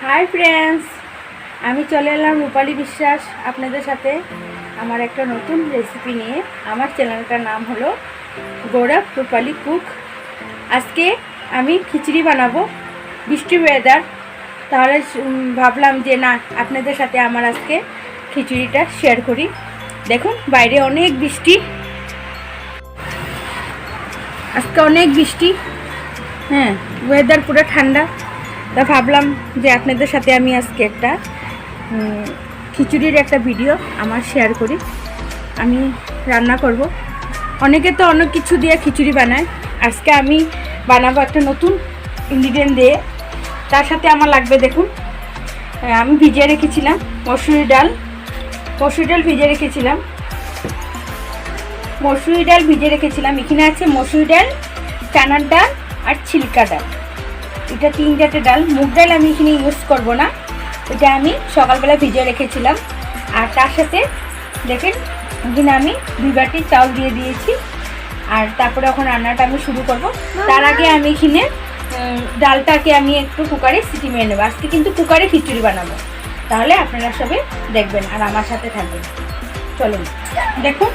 Hi friends, আমি চলে এলাম রূপালী বিশ্বাস আপনাদের সাথে আমার একটা নতুন রেসিপি নিয়ে। আমার চ্যানেলটার নাম হলো গৌরব রূপালী কুক। আজকে আমি খিচুড়ি বানাবো, বৃষ্টি ওয়েদার, তাহলে ভাবলাম যে না, আপনাদের সাথে আমার আজকে খিচুড়িটা শেয়ার করি। দেখুন বাইরে অনেক বৃষ্টি, আজকে অনেক বৃষ্টি, হ্যাঁ ওয়েদার পুরো ঠান্ডা। তা ভাবলাম যে আপনাদের সাথে আমি আজকে একটা খিচুড়ির একটা ভিডিও আমার শেয়ার করি। আমি রান্না করব, অনেকে তো অনেক কিছু দিয়ে খিচুড়ি বানায়, আজকে আমি বানাবো একটা নতুন ইনগ্রিডিয়েন্ট দিয়ে। তার সাথে আমার লাগবে, দেখুন আমি ভিজিয়ে রেখেছিলাম মসুরি ডাল ভিজিয়ে রেখেছিলাম। এখানে আছে মসুরি ডাল, চানার ডাল আর ছিলকা ডাল। এটা 3-4টে ডাল। মুগ ডাল আমি এখানে ইউজ করব না, এটা আমি সকালবেলা ভিজিয়ে রেখেছিলাম। আর তার সাথে দেখেন এখানে আমি 2 বাটি চাউল দিয়ে দিয়েছি। আর তারপরে এখন রান্নাটা আমি শুরু করব। তার আগে আমি এখানে ডালটাকে আমি একটু কুকারে সিটি মেরে নেবো। আজকে কিন্তু কুকারে খিচুড়ি বানাবো, তাহলে আপনারা সবাই দেখবেন আর আমার সাথে থাকবেন। চলুন দেখুন,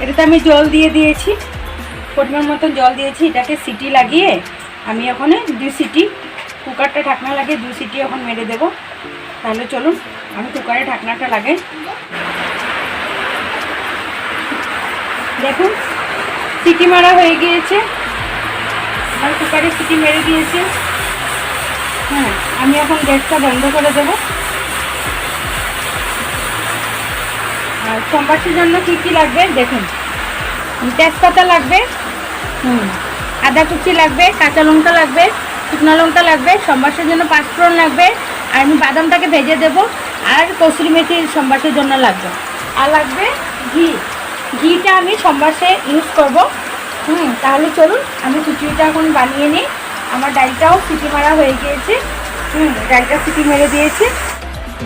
এটাতে আমি জল দিয়ে দিয়েছি, পরিমাণ মতন জল দিয়েছি। এটাকে সিটি লাগিয়ে আমি ওখানে 2 সিটি, কুকারটা ঢাকনা লাগে 2 সিটি এখন মেরে দেব। তাহলে চলুন আমি কুকারে ঢাকনাটা লাগাই। দেখুন সিটি মারা হয়ে গিয়েছে, আমার কুকারে সিটি মেরে দিয়েছে। হ্যাঁ, আমি এখন গ্যাসটা বন্ধ করে দেব। আর সম্বাসের জন্য কী কী লাগবে দেখুন, তেজপাতা লাগবে, আদা কুচি লাগবে, কাঁচা লঙ্কা লাগবে, শুকনো লঙ্কা লাগবে, সম্বাসের জন্য 5 ফোড়ন লাগবে, আর আমি বাদামটাকে ভেজে দেব, আর কসুরি মেথি সম্বাসের জন্য লাগবে। আর লাগবে ঘিটা আমি সম্বাসে ইউজ করব। তাহলে চলুন আমি খিচুড়িটা এখন বানিয়ে নিই। আমার ডালটাও সিটি মারা হয়ে গিয়েছে, ডালটা সিটি মেরে দিয়েছে।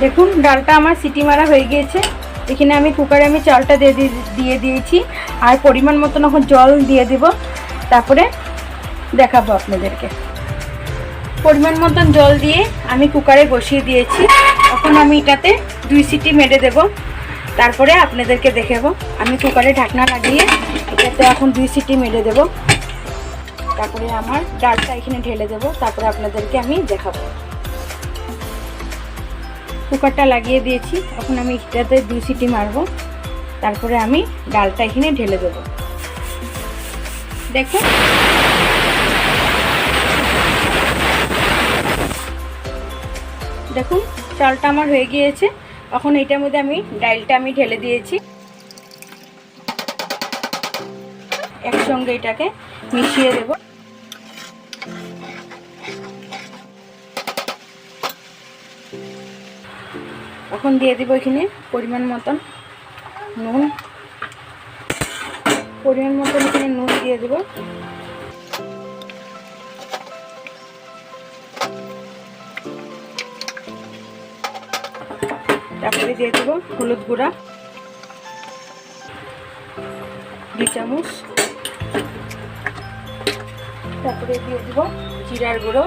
দেখুন ডালটা আমার সিটি মারা হয়ে গিয়েছে। এখানে আমি কুকারে চালটা দিয়ে দিয়েছি, আর পরিমাণ মতন এখন জল দিয়ে দেব, তারপরে দেখাবো আপনাদেরকে। পরিমাণ মতন জল দিয়ে আমি কুকারে বসিয়ে দিয়েছি। এখন আমি এটাতে 2 সিটি মেরে দেব, তারপরে আপনাদেরকে দেখাবো। আমি কুকারে ঢাকনা লাগিয়ে এটাতে এখন 2 সিটি মেরে দেব, তারপরে আমার ডালটা এখানে ঢেলে দেব, তারপরে আপনাদেরকে আমি দেখাবো। কুকারটা লাগিয়ে দিয়েছি, এখন আমি এটাতে 2 সিটি মারবো, তারপরে আমি ডালটা এখানে ঢেলে দেব। দেখুন দেখুন চালটা আমার হয়ে গিয়েছে। এখন এটার মধ্যে আমি ডালটা ঢেলে দিয়েছি, একসঙ্গে এটাকে মিশিয়ে দেব। এখন দিয়ে দেবো এখানে পরিমাণ মতন নুন, এখানে নুন দিয়ে দেবো। তারপরে দিয়ে দেবো হলুদ গুঁড়া 2 চামচ, তারপরে দিয়ে দেবো জিরার গুঁড়ো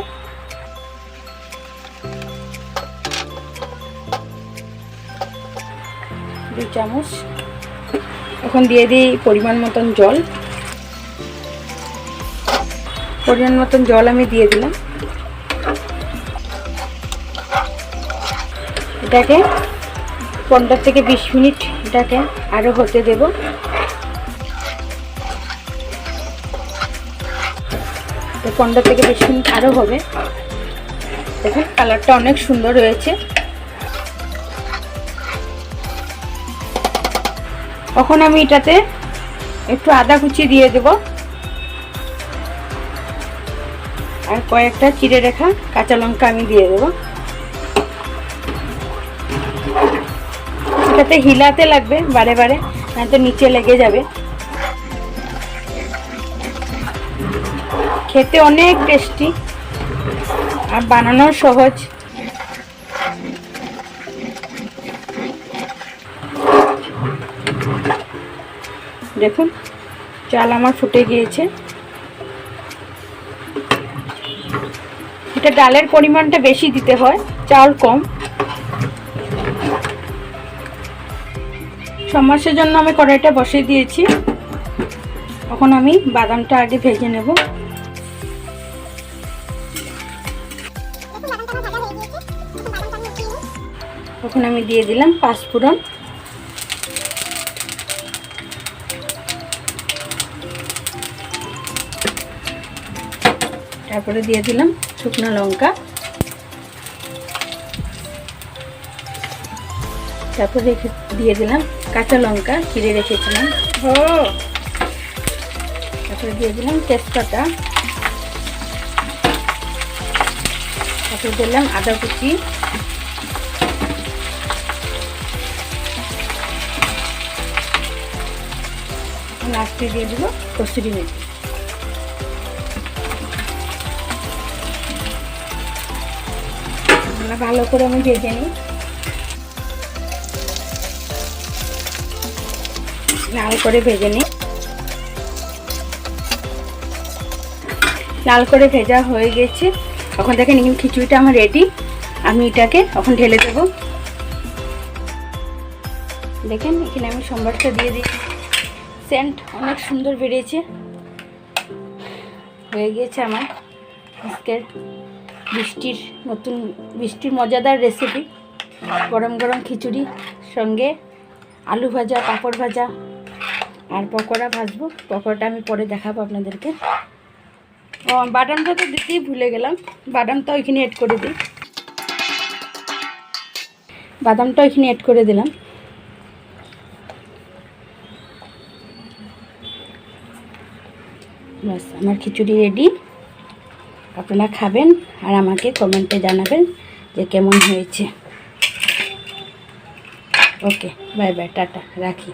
2 চামচ। এখন দিয়ে দিই পরিমাণ মতন জল, আমি দিয়ে দিলাম। এটাকে 15 থেকে 20 মিনিট এটাকে আরও হতে দেব। 15 থেকে 20 মিনিট আরও হবে। দেখুন কালারটা অনেক সুন্দর হয়েছে। এখন আমি এটাতে একটু আদা কুচি দিয়ে দেব, আর কয়েকটা চিড়ে রাখা কাঁচা লঙ্কা আমি দিয়ে দেব। এটাতে হিলাতে লাগবে বারে বারে, নয়তো নিচে লেগে যাবে। খেতে অনেক টেস্টি আর বানানো সহজ। দেখুন চাল আমার ফুটে গিয়েছে। এটা ডালের পরিমাণটা বেশি দিতে হয়, চাল কম। সম্বাসের জন্য আমি কড়াইটা বসিয়ে দিয়েছি। এখন আমি বাদামটা আগে ভেজে নেব। এখন আমি দিয়ে দিলাম পাঁচফোড়ন, তারপরে দিয়ে দিলাম শুকনো লঙ্কা, তারপরে দিয়ে দিলাম কাঁচা লঙ্কা চিড়ে রেখেছিলাম, তারপরে দিয়ে দিলাম তেজপাতা, তারপরে দিলাম আদা কুচি, লাস্টে দিয়ে দেবো কসুরি মেথি। ভালো করে আমি ভেজে নিই। লাল করে ভেজে নিই। লাল করে ভেজা হয়ে গেছে। এখন দেখেন খিচুড়িটা আমার রেডি। আমি এটাকে এখন ঢেলে দেব। দেখেন এখানে আমি সম্বারটা দিয়ে দিই। সেন্ট অনেক সুন্দর বেরিয়েছে। হয়ে গিয়েছে আমার আজকের বৃষ্টির মজাদার রেসিপি। গরম গরম খিচুড়ি সঙ্গে আলু ভাজা, পাঁপড় ভাজা আর পকোড়া ভাজবো। পকোড়াটা আমি পরে দেখাবো আপনাদেরকে। ও বাদামটা তো দিতেই ভুলে গেলাম। বাদামটা ওইখানে এড করে দিই। বাদামটা ওইখানে এড করে দিলাম। ব্যাস আমার খিচুড়ি রেডি। আপনারা খাবেন আর আমাকে কমেন্টে জানাবেন যে কেমন হয়েছে। ওকে, বাই বাই, টাটা, রাখি।